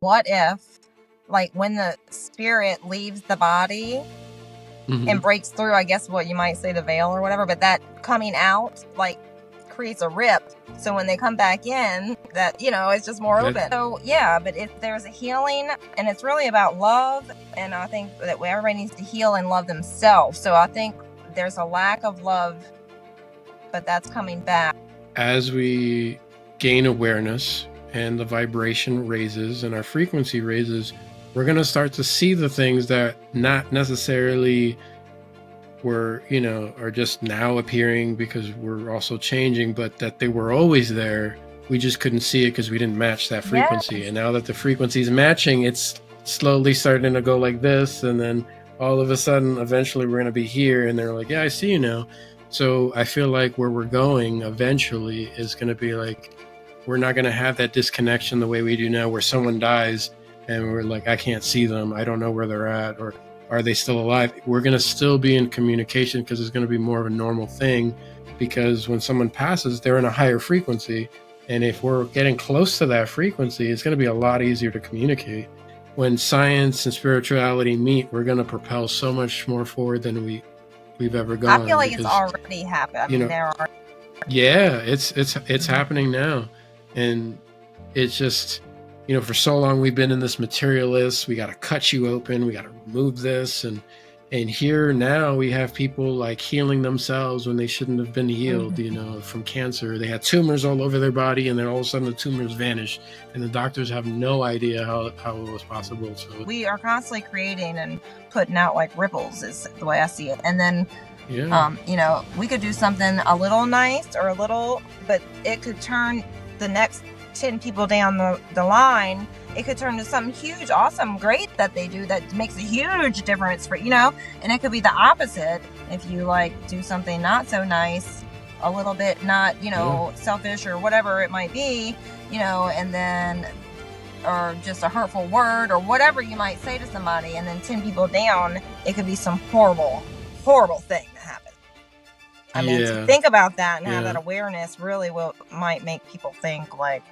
what if, like, when the spirit leaves the body and breaks through, I guess what you might say, the veil or whatever, but that coming out, like, creates a rip. So when they come back in, that, you know, it's just more open. So yeah, but if there's a healing, and it's really about love, and I think that everybody needs to heal and love themselves. So I think there's a lack of love, but that's coming back. As we gain awareness and the vibration raises and our frequency raises, we're going to start to see the things that not necessarily were, you know, are just now appearing because we're also changing, but that they were always there. We just couldn't see it because we didn't match that frequency. Yes. And now that the frequency is matching, it's slowly starting to go like this. And then all of a sudden, eventually we're going to be here. And they're like, yeah, I see you now. So I feel like where we're going eventually is going to be like, we're not going to have that disconnection the way we do now, where someone dies and we're like, I can't see them. I don't know where they're at, or are they still alive? We're going to still be in communication because it's going to be more of a normal thing, because when someone passes, they're in a higher frequency. And if we're getting close to that frequency, it's going to be a lot easier to communicate. When science and spirituality meet, we're going to propel so much more forward than we've ever gone. I feel like it's already happened. I mean, there are. Yeah, it's happening now. And it's just, you know, for so long we've been in this materialist, we got to cut you open, we got to remove this, and here now we have people like healing themselves when they shouldn't have been healed, you know, from cancer. They had tumors all over their body, and then all of a sudden the tumors vanish, and the doctors have no idea how it was possible. So we are constantly creating and putting out like ripples, is the way I see it. And then you know, we could do something a little nice or a little, but it could turn the next 10 people down the line, it could turn to something huge, awesome, great that they do that makes a huge difference for, you know. And it could be the opposite if you like do something not so nice, a little bit not, you know, selfish or whatever it might be, you know, and then, or just a hurtful word or whatever you might say to somebody, and then 10 people down, it could be some horrible thing that happens. I mean, to think about that and have that awareness really might make people think like,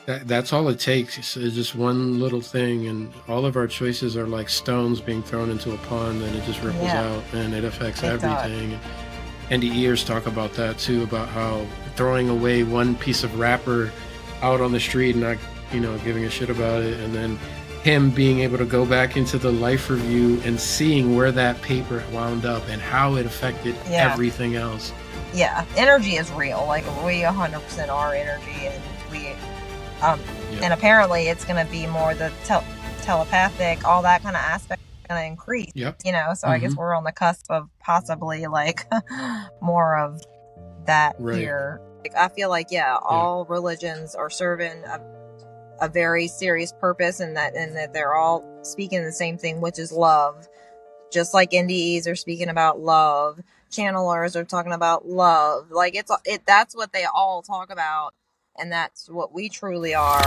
that's all it takes is just one little thing, and all of our choices are like stones being thrown into a pond, and it just ripples out, and it affects everything. And NDEers talk about that too, about how throwing away one piece of wrapper out on the street and not, you know, giving a shit about it, and then him being able to go back into the life review and seeing where that paper wound up and how it affected everything else. Yeah, energy is real. Like, we 100% are energy, and we and apparently it's going to be more the telepathic, all that kind of aspect going to increase. You know, so I guess we're on the cusp of possibly like more of that here. Like, I feel like all religions are serving a very serious purpose, and that they're all speaking the same thing, which is love. Just like NDEs are speaking about love, channelers are talking about love. Like, that's what they all talk about. And that's what we truly are.